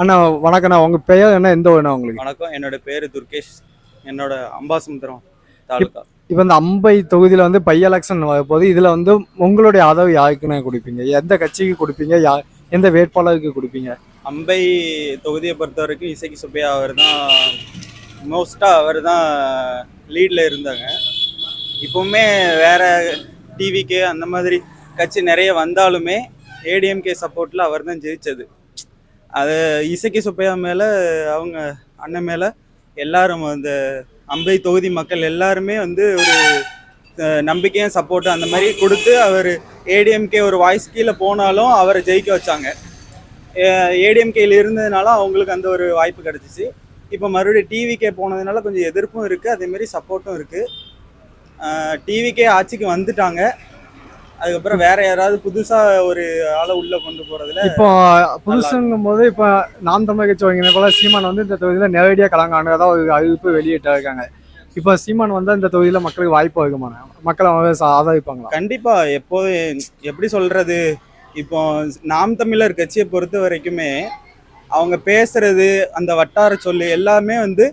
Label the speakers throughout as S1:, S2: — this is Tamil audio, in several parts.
S1: அண்ணா வணக்கண்ணா. உங்க பெயர் என்ன, எந்த ஊருண்ணா உங்களுக்கு?
S2: வணக்கம். என்னோட பேரு துர்கேஷ். என்னோட அம்பாசமுத்திரம் தாலுகா.
S1: இப்போ இந்த அம்பை தொகுதியில் வந்து பை எலெக்ஷன் வரப்போது. இதில் வந்து உங்களுடைய ஆதரவு யாருக்குன்னு கொடுப்பீங்க? எந்த கட்சிக்கு கொடுப்பீங்க? எந்த வேட்பாளருக்கு கொடுப்பீங்க?
S2: அம்பை தொகுதியை பொறுத்த வரைக்கும் இசக்கி சுப்பையா அவர் தான் மோஸ்ட்டாக அவர் தான் லீடில் இருந்தாங்க. இப்போவுமே வேற டிவிக்கு அந்த மாதிரி கட்சி நிறைய வந்தாலுமே ஏடிஎம்கே சப்போர்ட்டில் அவர் தான் ஜெயிச்சது. அது இசக்கி சுப்பையா மேலே, அவங்க அண்ணன் மேலே எல்லாரும் அந்த அம்பை தொகுதி மக்கள் எல்லாருமே வந்து ஒரு நம்பிக்கையும் சப்போர்ட்டு அந்த மாதிரி கொடுத்து அவர் ஏடிஎம்கே ஒரு வாய்ஸ் கீழே போனாலும் அவரை ஜெயிக்க வச்சாங்க. ஏடிஎம்கேயில் இருந்ததுனால அவங்களுக்கு அந்த ஒரு வாய்ப்பு கிடச்சிச்சு. இப்போ மறுபடியும் டிவிக்கே போனதுனால கொஞ்சம் எதிர்ப்பும் இருக்குது, அதேமாரி சப்போர்ட்டும் இருக்குது. டிவிக்கே ஆட்சிக்கு வந்துட்டாங்க. அதுக்கப்புறம் வேற யாராவது புதுசா ஒரு ஆளை உள்ள கொண்டு போறதுல
S1: இப்போ புதுசுங்கும் போது இப்போ நாம் தமிழ் கட்சி வைங்க போல சீமான் வந்து இந்த தொகுதியில் நேரடியாக கலங்கானதான் ஒரு அறிவிப்பு வெளியிட்டிருக்காங்க. இப்போ சீமான் வந்து இந்த தொகுதியில் மக்களுக்கு வாய்ப்பு இருக்குமான மக்களை ஆதரிப்பாங்களா?
S2: கண்டிப்பா. எப்போதும் எப்படி சொல்றது, இப்போ நாம் தமிழர் கட்சியை பொறுத்த வரைக்குமே அவங்க பேசுறது அந்த வட்டார சொல்லு எல்லாமே வந்து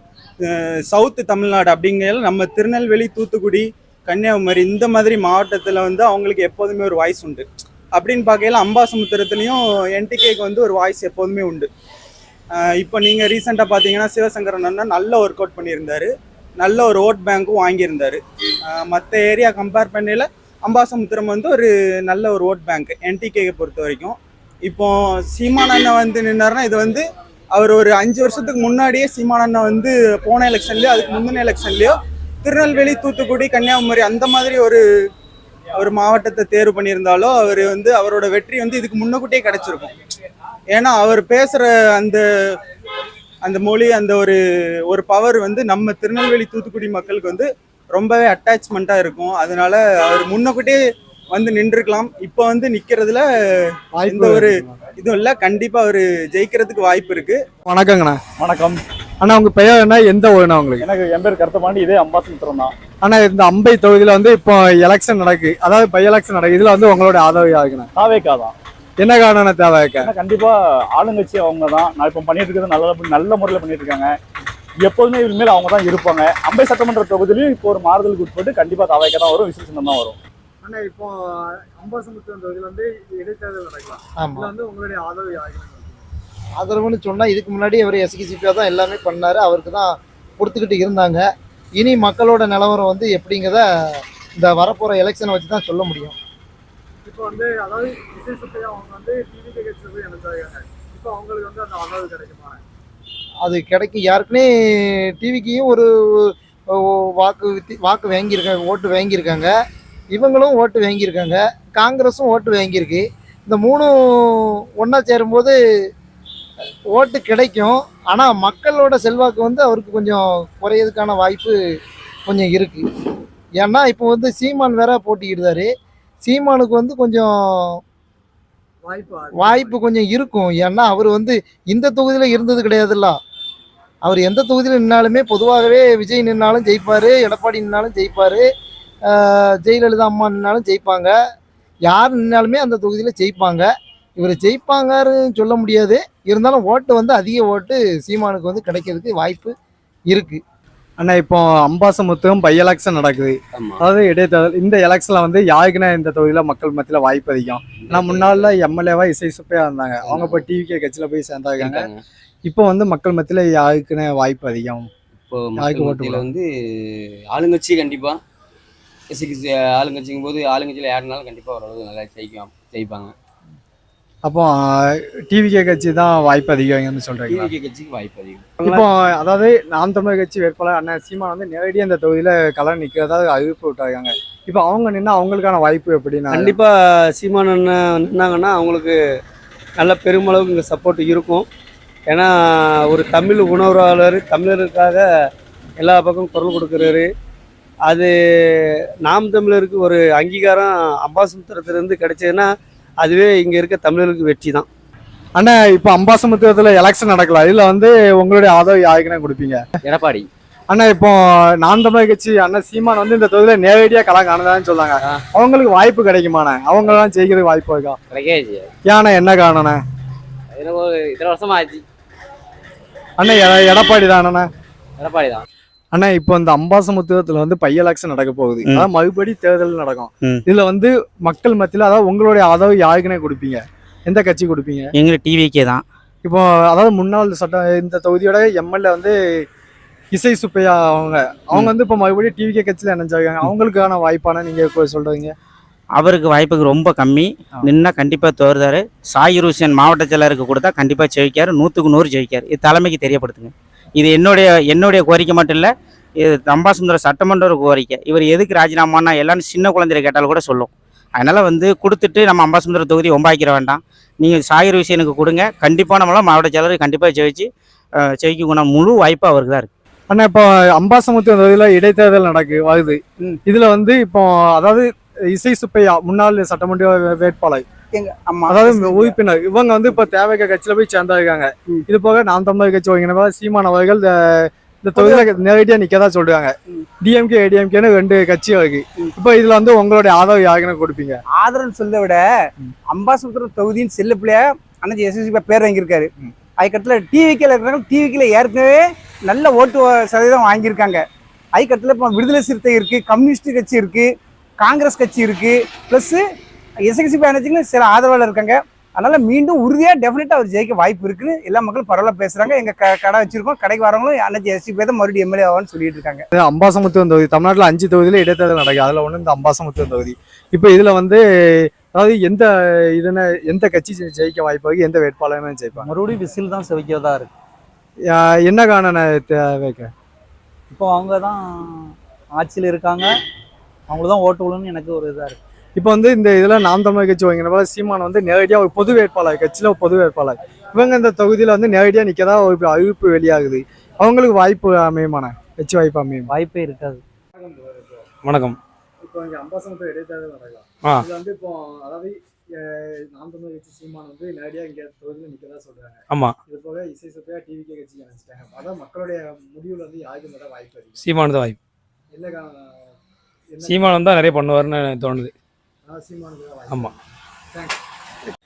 S2: சவுத்து தமிழ்நாடு அப்படிங்கிற நம்ம திருநெல்வேலி, தூத்துக்குடி, கன்னியாகுமரி இந்த மாதிரி மாவட்டத்தில் வந்து அவங்களுக்கு எப்போதுமே ஒரு வாய்ஸ் உண்டு. அப்படின்னு பார்க்கையில அம்பாசமுத்திரத்துலேயும் என்டிகேக்கு வந்து ஒரு வாய்ஸ் எப்போதுமே உண்டு. இப்போ நீங்கள் ரீசெண்டாக பார்த்தீங்கன்னா சிவசங்கரன் அண்ணா நல்ல ஒர்க் அவுட் பண்ணியிருந்தாரு, நல்ல ஒரு ஓட் பேங்க்கும் வாங்கியிருந்தாரு. மற்ற ஏரியா கம்பேர் பண்ணையில் அம்பாசமுத்திரம் வந்து ஒரு நல்ல ஒரு ஓட் பேங்க் என்டிகேக்கு பொறுத்த வரைக்கும். இப்போ சீமான் அண்ணா வந்து நின்னாருன்னா இது வந்து அவர் ஒரு 5 வருஷத்துக்கு முன்னாடியே சீமான் அண்ணா வந்து போன எலெக்ஷன்லேயோ அதுக்கு முந்தின எலெக்ஷன்லேயோ திருநெல்வேலி, தூத்துக்குடி, கன்னியாகுமரி அந்த மாதிரி ஒரு மாவட்டத்தை தேர்வு பண்ணியிருந்தாலோ அவர் வந்து அவரோட வெற்றி வந்து இதுக்கு முன்னக்கூட்டியே கிடைச்சிருக்கும். ஏன்னா அவர் பேசுகிற அந்த அந்த மொழி, அந்த ஒரு பவர் வந்து நம்ம திருநெல்வேலி, தூத்துக்குடி மக்களுக்கு வந்து ரொம்பவே அட்டாச்மெண்ட்டாக இருக்கும். அதனால அவர் முன்னக்கூட்டியே வந்து நின்றுக்கலாம். இப்போ வந்து நிற்கிறதுல எந்த ஒரு இதுவும் இல்லை. கண்டிப்பாக அவர் ஜெயிக்கிறதுக்கு வாய்ப்பு இருக்கு.
S1: வணக்கங்கண்ணா.
S3: வணக்கம்
S1: அண்ணா. உங்க பெயர் என்ன, எந்த ஊருண்ணா உங்களுக்கு?
S3: எனக்கு என் பேர் கருத்தபாண்டி, இதே அம்பாசமுத்திரம் தான்.
S1: ஆனா இந்த அம்பை தொகுதியில வந்து இப்போ எலெக்ஷன் நடக்கு, அதாவது பை எலெக்ஷன் நடக்கு. இதுல வந்து உங்களோட ஆதரவு யாருக்குண்ணா?
S3: தாவேக்கா தான்.
S1: என்ன காரணம் தேவைக்கா?
S3: கண்டிப்பா ஆளுங்கட்சி அவங்க தான். நான் இப்போ பண்ணிட்டு இருக்கிறது நல்ல முறையில் பண்ணிட்டு இருக்காங்க. எப்போதுமே இனிமேல் அவங்க தான் இருப்பாங்க. அம்பை சட்டமன்ற தொகுதியிலையும் இப்போ ஒரு மாறுதலுக்கு உட்பட்டு கண்டிப்பா தாவேக்கா தான் வரும், விசேஷம் தான் வரும்.
S1: ஆனா இப்போ அம்பாசமுத்திரம் தொகுதியில வந்து இடைத்தேர்தல் நடக்கலாம். இதுல வந்து உங்களுடைய ஆதரவு யாருக்குண்ணா?
S4: ஆதரவுன்னு சொன்னால் இதுக்கு முன்னாடி அவர் எஸ்கிசிபியாக தான் எல்லாமே பண்ணார், அவருக்கு தான் கொடுத்துக்கிட்டு இருந்தாங்க. இனி மக்களோட நிலவரம் வந்து எப்படிங்கிறத இந்த வரப்போகிற எலெக்ஷனை வச்சு தான் சொல்ல முடியும்.
S1: இப்போ வந்து அதாவது விசேஷத்தையும் அவங்க வந்து டிவிகே கட்சியில் போய் இணைஞ்சாங்க. இப்போ அவங்களுக்கு வந்து அந்த ஆதரவு கிடைக்குமா?
S4: அது கிடைக்கும். யாருக்குன்னே டிவிக்கையும் ஒரு வாக்கு வாங்கியிருக்காங்க, ஓட்டு வாங்கியிருக்காங்க. இவங்களும் ஓட்டு வாங்கியிருக்காங்க, காங்கிரஸும் ஓட்டு வாங்கியிருக்கு. இந்த மூணும் ஒன்றா சேரும்போது ஓட்டு கிடைக்கும். ஆனால் மக்களோட செல்வாக்கு வந்து அவருக்கு கொஞ்சம் குறையிறதுக்கான வாய்ப்பு கொஞ்சம் இருக்குது. ஏன்னா இப்போ வந்து சீமான் வேற போட்டிக்கிட்டாரு. சீமானுக்கு வந்து கொஞ்சம் வாய்ப்பு கொஞ்சம் இருக்கும். ஏன்னா அவர் வந்து இந்த தொகுதியில் இருந்தது கிடையாதுல்ல. அவர் எந்த தொகுதியில் நின்னாலுமே பொதுவாகவே விஜய் நின்னாலும் ஜெயிப்பார், எடப்பாடி நின்னாலும் ஜெயிப்பார், ஜெயலலிதா அம்மா நின்னாலும் ஜெயிப்பாங்க. யார் நின்னாலுமே அந்த தொகுதியில் ஜெயிப்பாங்க. இவர் ஜெயிப்பாங்கன்னு சொல்ல முடியாது. இருந்தாலும் ஓட்டு வந்து அதிக ஓட்டு சீமானுக்கு வந்து கிடைக்கிறதுக்கு வாய்ப்பு இருக்கு.
S1: அண்ணா, இப்போ அம்பாசமுத்திரம் பை எலெக்ஷன் நடக்குது, அதாவது இடைத்தேர்தல். இந்த எலெக்ஷன்ல வந்து யாருக்குன்னா இந்த தொகுதியில மக்கள் மத்தியில வாய்ப்பு அதிகம்? நான் முன்னால எம்எல்ஏவா இசை சுப்பையா இருந்தாங்க, அவங்க இப்போ டிவிகே கட்சியில போய் சேர்ந்தாங்க. இப்போ வந்து மக்கள் மத்தியில யாருக்குன்னு வாய்ப்பு அதிகம்?
S5: இப்போ யாருக்கு ஓட்டுல வந்து ஆளுங்கட்சி கண்டிப்பா ஆளுங்கட்சிங்கும் போது ஆளுங்கட்சியில யாருனாலும் கண்டிப்பா ஓரளவு நல்லா ஜெயிப்பாங்க.
S1: அப்போ டிவிகே கட்சி தான் வாய்ப்பு அதிகம்னு சொல்றீங்க?
S5: டிவிகே கட்சிக்கு வாய்ப்பு அதிகம்.
S1: இப்போ அதாவது நாம் தமிழர் கட்சி வேட்பாளர் அண்ணன் சீமான் வந்து நேரடியாக இந்த தொகுதியில களம் நிற்கிறதா அறிவிப்பு விட்டாங்க. இப்போ அவங்க நின்னா அவங்களுக்கான வாய்ப்பு எப்படின்னா?
S6: கண்டிப்பா சீமான் அண்ணன் நின்னாங்கன்னா அவங்களுக்கு நல்ல பெருமளவுக்கு இங்கே சப்போர்ட் இருக்கும். ஏன்னா ஒரு தமிழ் உணர்வாளர், தமிழருக்காக எல்லா பக்கம் குரல் கொடுக்குறாரு. அது நாம் தமிழருக்கு ஒரு அங்கீகாரம் அம்பாசமுத்திரத்திலிருந்து கிடைச்சதுன்னா அதுவே இங்கே இருக்க தமிழருக்கு வெற்றி தான்.
S1: அண்ணா, இப்போ அம்பாசமுத்திரத்தில் எலெக்ஷன் நடக்கலாம், இதில் வந்து உங்களுடைய ஆதரவு யாருக்குன்னா கொடுப்பீங்க?
S5: எடப்பாடி.
S1: அண்ணா, இப்போ நாம் தமிழர் கட்சி அண்ணன் சீமான் வந்து இந்த தொகுதியில நேரடியாக களம் காணுதான்னு சொன்னாங்க. அவங்களுக்கு வாய்ப்பு கிடைக்குமாண்ணே? அவங்களாம் ஜெயிக்கிறதுக்கு வாய்ப்பு இருக்கா?
S5: கிடைக்காது.
S1: ஏன்னா என்ன காரணம்ண்ணே?
S5: இத்தனை வருஷமா ஆச்சு.
S1: அண்ணா எடப்பாடி தானண்ணா?
S5: எடப்பாடி தான்.
S1: அண்ணா இப்போ இந்த அம்பாசமுத்திரத்துல வந்து பை எலெக்ஷன் நடக்க போகுது. அதாவது மறுபடி தேர்தல் நடக்கும். இதுல வந்து மக்கள் மத்தியில அதாவது உங்களுடைய ஆதரவு யாருக்குன்னே கொடுப்பீங்க? எந்த கட்சி கொடுப்பீங்க?
S7: எங்களுக்கு டிவிக்கே தான்.
S1: இப்போ அதாவது முன்னாள் இந்த தொகுதியோட எம்எல்ஏ வந்து இசை சுப்பையா அவங்க வந்து இப்போ மறுபடியும் டிவிகே கட்சியில் இணைஞ்சாங்க. அவங்களுக்கான வாய்ப்பான நீங்க சொல்றீங்க?
S7: அவருக்கு வாய்ப்புக்கு ரொம்ப கம்மி. நின்னா கண்டிப்பாக தோறுதாரு. சாகிர் ஹுசேன் மாவட்ட செயலருக்கு கொடுத்தா கண்டிப்பாக ஜெயிக்காரு. 100க்கு 100 ஜெயிக்காரு. இது தலைமைக்கு தெரியப்படுத்துங்க. இது என்னுடைய கோரிக்கை மட்டும் இல்லை, இது அம்பாசமுத்திரம் சட்டமன்ற ஒரு கோரிக்கை. இவர் எதுக்கு ராஜினாமான்னா எல்லாரும் சின்ன குழந்தைய கேட்டாலும் கூட சொல்லும். அதனால் வந்து கொடுத்துட்டு நம்ம அம்பாசமுத்திரம் தொகுதி ஒம்பாய்க்கிற வேண்டாம். நீங்கள் சாகிர் ஹுசேனுக்கு கொடுங்க. கண்டிப்பாக நம்மளாம் மாவட்ட செயலர் கண்டிப்பாக ஜெயிக்க முழு வாய்ப்பு அவருக்கு தான் இருக்குது.
S1: அண்ணா இப்போ அம்பாசமுத்திரம் தொகுதியில் இடைத்தேர்தல் வருது. இதுல வந்து இப்போ அதாவது இசை சுப்பையா முன்னாள் சட்டமன்ற வேட்பாளர் அதாவது உறுப்பினர் இவங்க வந்து இப்ப தேவைக்க கட்சியில போய் சேர்ந்திருக்காங்க. இது போக நாம் தமிழர் கட்சி ஒருங்கிணைப்பாளர் சீமான் அவர்கள் இந்த தொகுதியில நேரடியா நிக்கதா சொல்றாங்க. டிஎம்கே ஏடிஎம்கேன்னு 2 கட்சி இருக்கு. இப்ப இதுல வந்து உங்களுடைய ஆதரவு யாருக்குன்னு கொடுப்பீங்க?
S8: ஆதரவு சொல்ல விட அம்பாசமுத்திரம் தொகுதியின் செல்ல பிள்ளையா அண்ணாச்சி எஸ்எஸ்பி பேர் வாங்கியிருக்காரு. அதுக்கடுத்துல டிவிக்கில் இருக்கிறாங்க. டிவிக்கில் ஏற்கனவே நல்ல ஓட்டு சதவீதம் வாங்கியிருக்காங்க. அதுக்கடுத்துல இப்போ விடுதலை சிறுத்தை இருக்கு, கம்யூனிஸ்ட் கட்சி இருக்கு, காங்கிரஸ் கட்சி இருக்கு, பிளஸ் எஸ்எஸ்பி அண்ணாச்சிக்கு சில ஆதரவாளர் இருக்காங்க. அதனால மீண்டும் உறுதியா டெஃபினட்டா அவர் ஜெயிக்க வாய்ப்பு இருக்குன்னு எல்லா மக்களும் பரவாயில்ல பேசுறாங்க. எங்க கடை வச்சிருக்கோம், கடைக்கு வரவங்களும் அண்ணாச்சி எஸ்எஸ்பி தான் மறுபடியும் எம்எல்ஏ ஆவான்னு சொல்லிட்டு இருக்காங்க.
S1: அம்பாசமுத்திரம் தொகுதி தமிழ்நாட்டில் 5 தொகுதியில இடைத்தேர்தல் நடக்குது. அதுல ஒண்ணு இந்த அம்பாசமுத்திரம் தொகுதி. இப்போ இதுல வந்து அதாவது எந்த கட்சி ஜெயிக்க வாய்ப்பு இருக்கு? எந்த வேட்பாளரும் ஜெயிப்பாங்க?
S9: மறுபடியும் விசில் தான் செவிக்கிறதா இருக்கு.
S1: என்ன காரணம் தேவைக்க?
S9: இப்போ அவங்க தான் ஆட்சியில் இருக்காங்க, அவங்களுக்கு தான் ஓட்டு விழுன்னு எனக்கு ஒரு இதாக இருக்கு.
S1: இப்போ வந்து இந்த இதுல நாம் தமிழர் கட்சி வாங்கினப்ப சீமான் வந்து நேரடியா ஒரு பொது வேட்பாளர், கட்சியில ஒரு பொது வேட்பாளர். இவங்க இந்த தொகுதியில வந்து நேரடியா நிக்கதா ஒரு அறிவிப்பு வெளியாகுது. அவங்களுக்கு வாய்ப்பு அமையுமான கட்சி வாய்ப்பு அமையும்?
S9: வாய்ப்பே இருக்காது.
S6: வணக்கம்.
S1: இப்போ இங்க அம்பாசமுத்திரம் இடைத்தேர்தல் நடக்கலாம். இதுல வந்து இப்போ அதாவது நாம் தமிழர் கட்சி சீமான் வந்து நேரடியா இங்க தொகுதியில நிக்கதா சொல்றாங்க.
S6: ஆமா.
S1: இது போக இசை சுப்பையா டிவிகே கட்சி நினைச்சிட்டாங்க. அதான் மக்களுடைய முடிவுல வந்து யாருக்கு தான் வாய்ப்பு இருக்கு?
S6: சீமான் தான் வாய்ப்பு.
S1: என்ன
S6: சீமான் தான் நிறைய பண்ணுவார்னு தோணுது. ஆமா.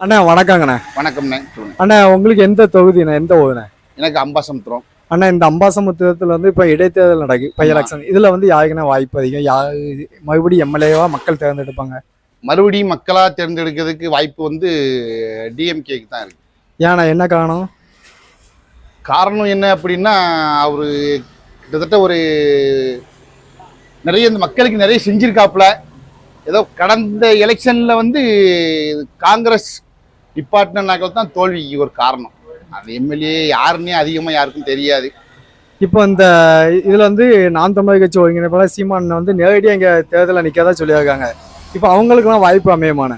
S1: அண்ணா வணக்கங்கண்ணா.
S10: வணக்கம்ண்ணே.
S1: அண்ணா உங்களுக்கு எந்த தொகுதிண்ணா, எந்த ஊருண்ணே?
S10: எனக்கு அம்பாசமுத்திரம்.
S1: அண்ணா இந்த அம்பாசமுத்திரத்துல வந்து இப்ப இடைத்தேர்தல் நடக்கு, பை எலெக்ஷன். இதுல வந்து யாருக்குன்னா வாய்ப்பு அதிகம்? மறுபடியும் எம்எல்ஏவா மக்கள் தேர்ந்தெடுப்பாங்க?
S10: மறுபடியும் மக்களா தேர்ந்தெடுக்கிறதுக்கு வாய்ப்பு வந்து டிஎம்கேக்கு தான் இருக்கு.
S1: ஏன்னா என்ன காரணம்?
S10: காரணம் என்ன அப்படின்னா, அவரு கிட்டத்தட்ட ஒரு நிறைய இந்த மக்களுக்கு நிறைய செஞ்சிருக்காப்புல. ஏதோ கடந்த எலெக்ஷன்ல வந்து காங்கிரஸ் டிபார்ட்மெண்ட் தான் தோல்விக்கு ஒரு காரணம். அது எம்எல்ஏ யாருன்னே அதிகமாக யாருக்கும் தெரியாது.
S1: இப்போ இந்த இதுல வந்து நாம் தமிழர் கட்சி ஒருங்கிணைப்பாளர் சீமான் வந்து நேரடியாக இங்க தேர்தலில் நிற்காதா சொல்லியிருக்காங்க. இப்போ அவங்களுக்குலாம் வாய்ப்பு அமையுமான?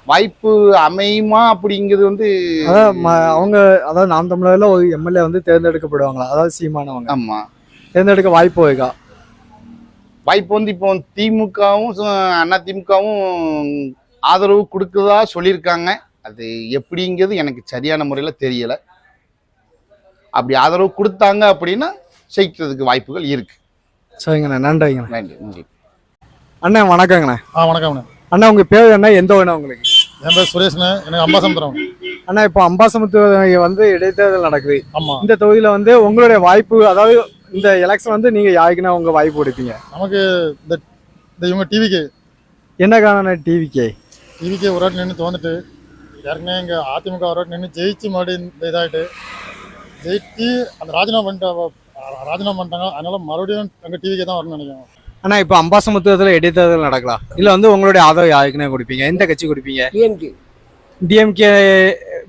S10: வாய்ப்பு அமையுமா அப்படிங்கிறது வந்து
S1: அவங்க அதாவது நாம் தமிழர்ல ஒரு எம்எல்ஏ வந்து தேர்ந்தெடுக்கப்படுவாங்களா? அதாவது சீமான் அவங்க
S10: ஆமா
S1: தேர்ந்தெடுக்க வாய்ப்பு இருக்கா?
S10: வாய்ப்பு வந்து இப்போ திமுகவும் அதிமுகவும் ஆதரவு கொடுக்குறதா சொல்லியிருக்காங்க. அது எப்படிங்கிறது எனக்கு சரியான முறையில் தெரியலை. அப்படி ஆதரவு கொடுத்தாங்க அப்படின்னா ஜெயிக்கிறதுக்கு வாய்ப்புகள் இருக்கு.
S1: சரிங்கண்ணா, நன்றிங்கண்ணா.
S10: நன்றி நன்றி.
S1: அண்ணா வணக்கங்கண்ணா.
S3: வணக்கம்ண்ணே.
S1: அண்ணா உங்க பேர் என்ன, எந்த ஊர்ண்ணா உங்களுக்கு?
S3: என் பேர் சுரேஷ்ண்ணே. எனக்கு அம்பாசமுத்திரம்.
S1: அண்ணா இப்போ அம்பாசமுத்திரம் வந்து இடைத்தேர்தல் நடக்குது.
S3: ஆமா.
S1: இந்த தொகுதியில வந்து உங்களுடைய வாய்ப்பு, அதாவது இந்த எலெக்ஷன் வந்து நீங்க யாருக்குன்னா உங்க வாய்ப்பு கொடுப்பீங்க?
S3: நமக்கு இந்த இவங்க டிவிக்கு.
S1: என்ன காரணம் டிவிக்கே?
S3: டிவிக்கே ஒரு வாட்டி நின்று தோந்துட்டு, ஏற்கனவே இங்கே அதிமுக ஒரு வாட்டி நின்று ஜெயிச்சு மறுபடியும் இதாகிட்டு ஜெயிச்சு அந்த ராஜினாமா பண்ணிட்டாங்க. அதனால மறுபடியும் எங்கள் டிவிக்கே தான் வரணும்னு நினைக்கிறேன்.
S1: அண்ணா இப்போ அம்பாசமுத்திரத்தில் இடைத்தேர்தல் நடக்கலாம். இதுல வந்து உங்களுடைய ஆதரவு யாருக்குன்னே கொடுப்பீங்க? எந்த கட்சி கொடுப்பீங்க? டிஎம்கே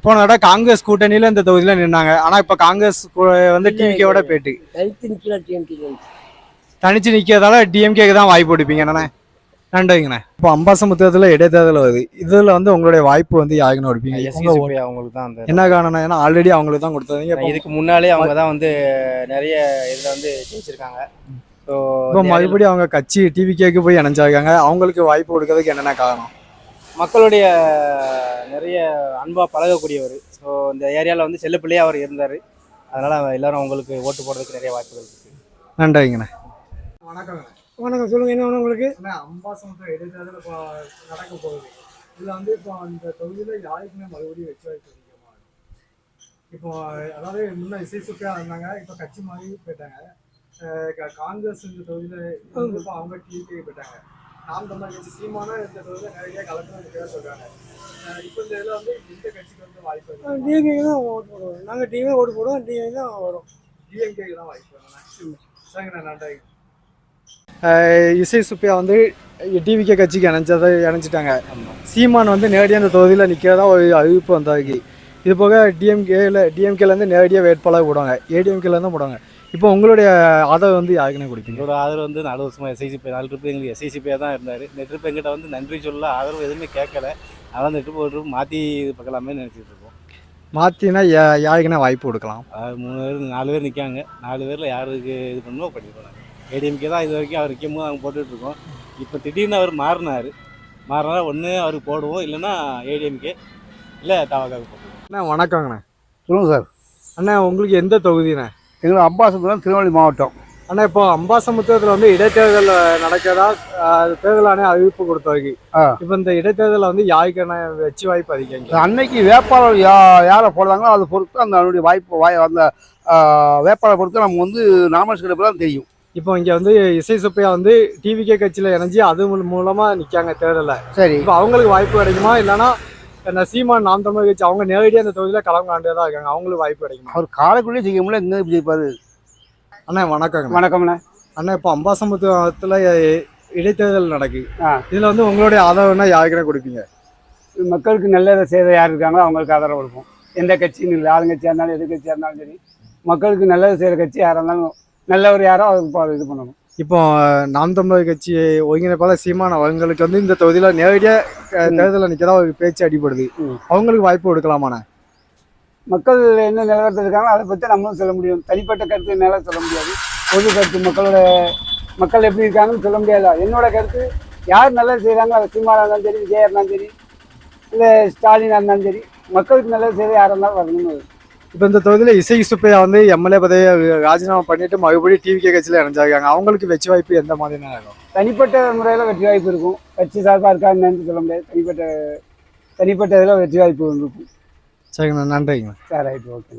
S1: போன தடவை காங்கிரஸ் கூட்டணியில இந்த தொகுதியில நின்னாங்க. ஆனா இப்ப காங்கிரஸ் வந்து டிவிகேவோட போயிட்டு தனிச்சு நிக்கிறதால டிஎம்கேக்கு தான் வாய்ப்பு கொடுப்பீங்க. என்னண்ணே? நன்றிங்கண்ணே. இப்போ அம்பாசமுத்திரத்துல இடைத்தேர்தல் வருது. இதுல வந்து உங்களுடைய வாய்ப்பு வந்து யாருக்குன்னு கொடுப்பீங்க?
S6: அவங்களுக்கு தான்.
S1: என்ன காரணம்? ஏன்னா ஆல்ரெடி அவங்களுக்கு தான் கொடுத்தீங்க.
S6: இதுக்கு முன்னாலே அவங்க தான் வந்து நிறைய இதுல வந்து ஜெயிச்சிருக்காங்க.
S1: இப்போ மறுபடியும் அவங்க கட்சி டிவிகேக்கு போய் இணைஞ்சாங்க. அவங்களுக்கு வாய்ப்பு கொடுக்கறதுக்கு என்னென்ன காரணம்?
S6: மக்களுடைய நிறைய அன்பாக பழகக்கூடியவர். ஸோ இந்த ஏரியாவில் வந்து செல்ல பிள்ளையாக அவர் இருந்தார். அதனால் எல்லாரும் அவங்களுக்கு ஓட்டு போடுறதுக்கு நிறைய வாய்ப்புகள் இருக்குது.
S1: நன்றிங்கண்ணே.
S11: வணக்கம். வணக்கம். சொல்லுங்கள், என்ன வேணும் உங்களுக்கு?
S1: அம்பாசமுத்திரம் இடைத்தேர்தல் இப்போ நடக்க போகுது. இதில் வந்து இப்போ அந்த தொகுதியில் யாருக்குமே மறுபடியும் வச்சு வாய்ப்பு இப்போ அதாவது முன்ன இசை சுப்பையா இருந்தாங்க, இப்போ கட்சி மாறி போயிட்டாங்க. காங்கிரஸ் இந்த தொகுதியில இருந்தப்போ அவங்க டிவிகே போயிட்டாங்க. நாம் தமிழர் கட்சி சீமானா இந்த தொகுதியில நேரடியாக கலெக்டர் சொல்றாங்க. இப்போ இந்த இதில் வந்து இந்த கட்சிக்கு வந்து வாய்ப்பு இருக்கு.
S11: டிஎம்கே தான் ஓட்டு போடுவோம். நாங்கள் டிஎம்கே ஓட்டு போடுவோம். டிஎம்கே தான் வரும்.
S1: டிஎம்கேக்கு தான் வாய்ப்பு வரணும். சரிங்கண்ணா, நன்றி. இசை சுப்பையா வந்து டிவிகே கட்சிக்கு இணைஞ்சிட்டாங்க. சீமான் வந்து நேரடியாக அந்த தொகுதியில் நிற்கிறதா ஒரு அறிவிப்பு வந்தாருக்கு. இது போக டிஎம்கேலேருந்து நேரடியாக வேட்பாளர் போடுவாங்க, ஏடிஎம்கேலேருந்து போடுவாங்க. இப்போ உங்களுடைய ஆதரவு வந்து யாருக்குன்னு கொடுப்பீங்க?
S6: எங்களோட ஆதரவு வந்து 4 வருஷமாக எஸ்ஐசிபி 4 ட்ரிப்பு எங்களுக்கு எஸ்ஐசிபியாக தான் இருந்தார். இந்த ட்ரிப் எங்கிட்ட வந்து நன்றி சொல்ல ஆதரவு எதுவுமே கேட்கல. அதான் இந்த ட்ரிப் ஒரு ட்ரிப் மாற்றி பார்க்கலாமே நினச்சிட்டு இருக்கோம்.
S1: மாற்றினா யாருக்குன்னா வாய்ப்பு கொடுக்கலாம்?
S6: 3 பேர் 4 பேர் நிற்காங்க. 4 பேரில் யாருக்கு இது பண்ணுமோ பண்ணிடுவோம். ஏடிஎம்கே தான் இது வரைக்கும் அவர் நிற்கும்போது அவங்க போட்டுட்ருக்கோம். இப்போ திடீர்னு அவர் மாறினார். ஒன்று அவருக்கு போடுவோம், இல்லைன்னா ஏடிஎம்கே இல்லை தவாக்காவுக்கு போட்டுருவோம்.
S1: அண்ணா வணக்கங்கண்ணா.
S3: சொல்லுங்கள் சார்.
S1: அண்ணா உங்களுக்கு எந்த தொகுதிண்ணே?
S3: எங்களுக்கு அம்பாசமுத்திரம் திருநெல்வேலி மாவட்டம்.
S1: அண்ணா இப்போ அம்பாசமுத்திரத்தில் வந்து இடைத்தேர்தல் நடக்கிறதா தேர்தல் ஆணையம் அறிவிப்பு கொடுத்தாருக்கு. இப்போ இந்த இடைத்தேர்தலில் வந்து யாருக்கான வெற்றி வாய்ப்பு அதிகம்?
S3: அன்னைக்கு வேட்பாளர் யாரை போடுறாங்களோ அதை பொறுத்து அந்த அவனுடைய வாய்ப்பு அந்த வேட்பாளரை பொறுத்து நம்ம வந்து நாமினேஷன் எடுப்பு தான் தெரியும்.
S1: இப்போ இங்கே வந்து இசை சுப்பையா வந்து டிவிகே கட்சியில் இணைஞ்சி அது மூலமாக நிற்காங்க தேர்தலில்.
S3: சரி,
S1: இப்போ அவங்களுக்கு வாய்ப்பு கிடைக்குமா, இல்லைன்னா சீமான் நாம் தமிழர் கட்சி அவங்க நேரடியாக அந்த தொகுதியில் கலங்காண்டே தான் இருக்காங்க, அவங்களுக்கு வாய்ப்பு கிடைக்குமா?
S3: அவர் காரைக்குள்ளேயே செய்ய முடியல, இங்கே ஜெயிப்பாரு.
S1: அண்ணா வணக்கங்க.
S8: வணக்கம்ண்ணே.
S1: அண்ணா இப்போ அம்பாசமுத்திரத்தில் இடைத்தேர்தல் நடக்குது. இதில் வந்து உங்களுடைய ஆதரவுனா யாருக்குன்னா கொடுப்பீங்க?
S8: மக்களுக்கு நல்லதை செய்த யார் இருக்காங்களோ அவங்களுக்கு ஆதரவு கொடுப்போம். எந்த கட்சின்னு இல்லை, ஆளுங்கட்சியாக இருந்தாலும் எதிர்கட்சியாக இருந்தாலும் சரி, மக்களுக்கு நல்லது செய்கிற கட்சி யாராக இருந்தாலும் நல்லவர் யாரோ அதுக்கு இது பண்ணணும்.
S1: இப்போ நாம் தமிழர் கட்சி ஒருங்கிணைப்பாளர் சீமான் அவங்களுக்கு வந்து இந்த தொகுதியில் நேரடியாக தேர்தலில் நிற்கிறதா ஒரு பேச்சு அடிப்படுது. அவங்களுக்கு வாய்ப்பு கொடுக்கலாமாண்ணே?
S8: மக்கள் என்ன நிலவரத்தில் இருக்காங்களோ அதை பற்றி நம்மளும் சொல்ல முடியும். தனிப்பட்ட கருத்து என்னால் சொல்ல முடியாது. பொது கருத்து மக்கள் எப்படி இருக்காங்கன்னு சொல்ல முடியாதா? என்னோட கருத்து யார் நல்லது செய்கிறாங்க, அது சீமானாக இருந்தாலும் சரி, விஜயா இருந்தாலும் சரி, இல்லை ஸ்டாலினாக இருந்தாலும் சரி, மக்களுக்கு நல்லது செய்ய யாராக இருந்தாலும் வரணும்னு.
S1: இப்போ இந்த தொகுதியில் இசை சுப்பையா வந்து எம்எல்ஏ பதவியை ராஜினாமா பண்ணிட்டு மறுபடியும் டிவிகே கட்சியில் இணைஞ்சாங்க. அவங்களுக்கு வெற்றி வாய்ப்பு எந்த மாதிரினா இருக்கும்?
S8: தனிப்பட்ட முறையில் வெற்றி வாய்ப்பு இருக்கும். கட்சி சார்பாக இருக்கான்னு சொல்ல முடியாது. தனிப்பட்ட இதில் வெற்றி வாய்ப்பு இருக்கும்.
S1: சரிங்கண்ணா, நன்றிங்கண்ணா.
S8: சரி, ரைட், ஓகே.